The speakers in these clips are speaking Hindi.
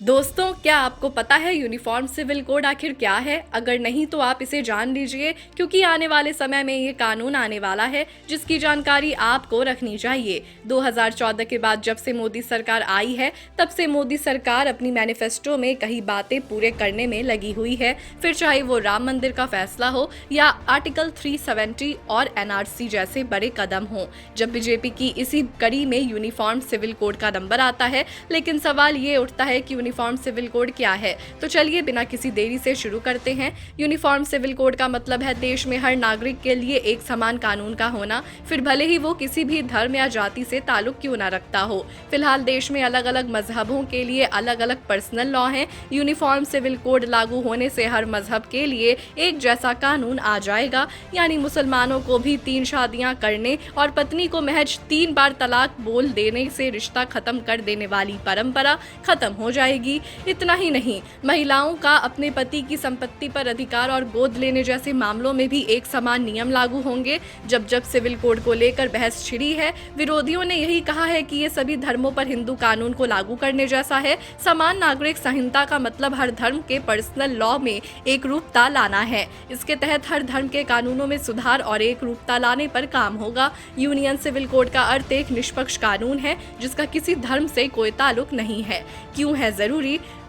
दोस्तों, क्या आपको पता है यूनिफॉर्म सिविल कोड आखिर क्या है? अगर नहीं तो आप इसे जान लीजिए, क्योंकि आने वाले समय में ये कानून आने वाला है जिसकी जानकारी आपको रखनी चाहिए। 2014 के बाद जब से मोदी सरकार आई है, तब से मोदी सरकार अपनी मैनिफेस्टो में कई बातें पूरे करने में लगी हुई है। फिर चाहे वो राम मंदिर का फैसला हो या आर्टिकल 370 और एनआरसी जैसे बड़े कदम हों। जब बीजेपी की इसी कड़ी में यूनिफॉर्म सिविल कोड का नंबर आता है, लेकिन सवाल ये उठता है कि यूनिफॉर्म सिविल कोड क्या है। तो चलिए बिना किसी देरी से शुरू करते हैं। यूनिफॉर्म सिविल कोड का मतलब है देश में हर नागरिक के लिए एक समान कानून का होना, फिर भले ही वो किसी भी धर्म या जाति से ताल्लुक क्यों ना रखता हो। फिलहाल देश में अलग अलग मजहबों के लिए अलग अलग पर्सनल लॉ हैं। यूनिफॉर्म सिविल कोड लागू होने से हर मजहब के लिए एक जैसा कानून आ जाएगा, यानी मुसलमानों को भी 3 शादियां करने और पत्नी को महज 3 बार तलाक बोल देने से रिश्ता खत्म कर देने वाली परंपरा खत्म हो जाएगी। इतना ही नहीं, महिलाओं का अपने पति की संपत्ति पर अधिकार और गोद लेने जैसे मामलों में भी एक समान नियम लागू होंगे। जब सिविल कोड को लेकर बहस छिड़ी है, विरोधियों ने यही कहा है कि ये सभी धर्मों पर हिंदू कानून को लागू करने जैसा है। समान नागरिक संहिता का मतलब हर धर्म के पर्सनल लॉ में एक रूपता लाना है। इसके तहत हर धर्म के कानूनों में सुधार और एक रूपता लाने पर काम होगा। यूनियन सिविल कोड का अर्थ एक निष्पक्ष कानून है जिसका किसी धर्म से कोई ताल्लुक नहीं है। क्यों है जरूरी?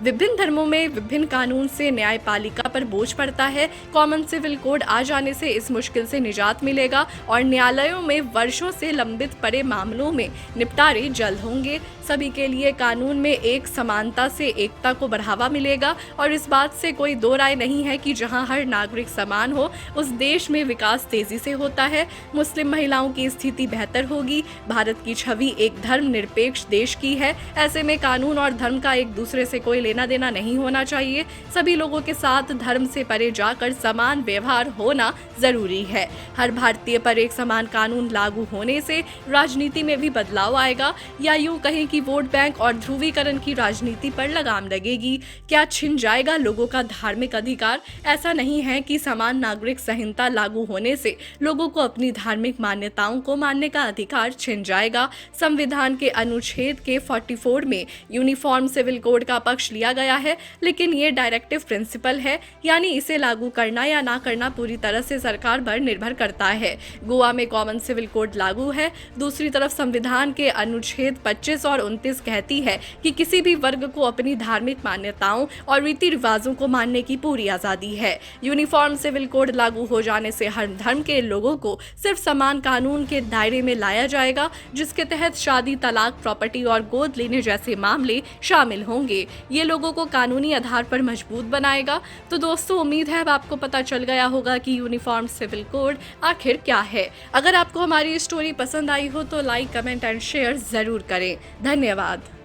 विभिन्न धर्मों में विभिन्न कानून से न्यायपालिका पर बोझ पड़ता है। कॉमन सिविल कोड आ जाने से इस मुश्किल से निजात मिलेगा और न्यायालयों में वर्षों से लंबित पड़े मामलों में निपटारे जल्द होंगे। सभी के लिए कानून में एक समानता से एकता को बढ़ावा मिलेगा और इस बात से कोई दो राय नहीं है कि जहां हर नागरिक समान हो, उस देश में विकास तेजी से होता है। मुस्लिम महिलाओं की स्थिति बेहतर होगी। भारत की छवि एक धर्मनिरपेक्ष देश की है। ऐसे में कानून और धर्म का एक दूसरे से कोई लेना देना नहीं होना चाहिए। सभी लोगों के साथ धर्म से परे जाकर समान व्यवहार होना जरूरी है। हर भारतीय पर एक समान कानून लागू होने से राजनीति में भी बदलाव आएगा, या यूं कहें कि वोट बैंक और ध्रुवीकरण की राजनीति पर लगाम लगेगी। क्या छिन जाएगा लोगों का धार्मिक अधिकार? ऐसा नहीं है कि समान नागरिक संहिता लागू होने से लोगों को अपनी धार्मिक मान्यताओं को मानने का अधिकार छिन जाएगा। संविधान के अनुच्छेद के 44 में यूनिफॉर्म सिविल कोड का पक्ष लिया गया है, लेकिन ये डायरेक्टिव प्रिंसिपल है, यानी इसे लागू करना या ना करना पूरी तरह से सरकार पर निर्भर करता है। गोवा में कॉमन सिविल कोड लागू है। दूसरी तरफ संविधान के अनुच्छेद 25 और 29 कहती है कि किसी भी वर्ग को अपनी धार्मिक मान्यताओं और रीति रिवाजों को मानने की पूरी आजादी है। यूनिफॉर्म सिविल कोड लागू हो जाने से हर धर्म के लोगों को सिर्फ समान कानून के दायरे में लाया जाएगा, जिसके तहत शादी, तलाक, प्रॉपर्टी और गोद लेने जैसे मामले शामिल होंगे। ये लोगों को कानूनी आधार पर मजबूत बनाएगा। तो दोस्तों, उम्मीद है अब आपको पता चल गया होगा कि यूनिफॉर्म सिविल कोड आखिर क्या है। अगर आपको हमारी स्टोरी पसंद आई हो तो लाइक, कमेंट एंड शेयर जरूर करें। धन्यवाद।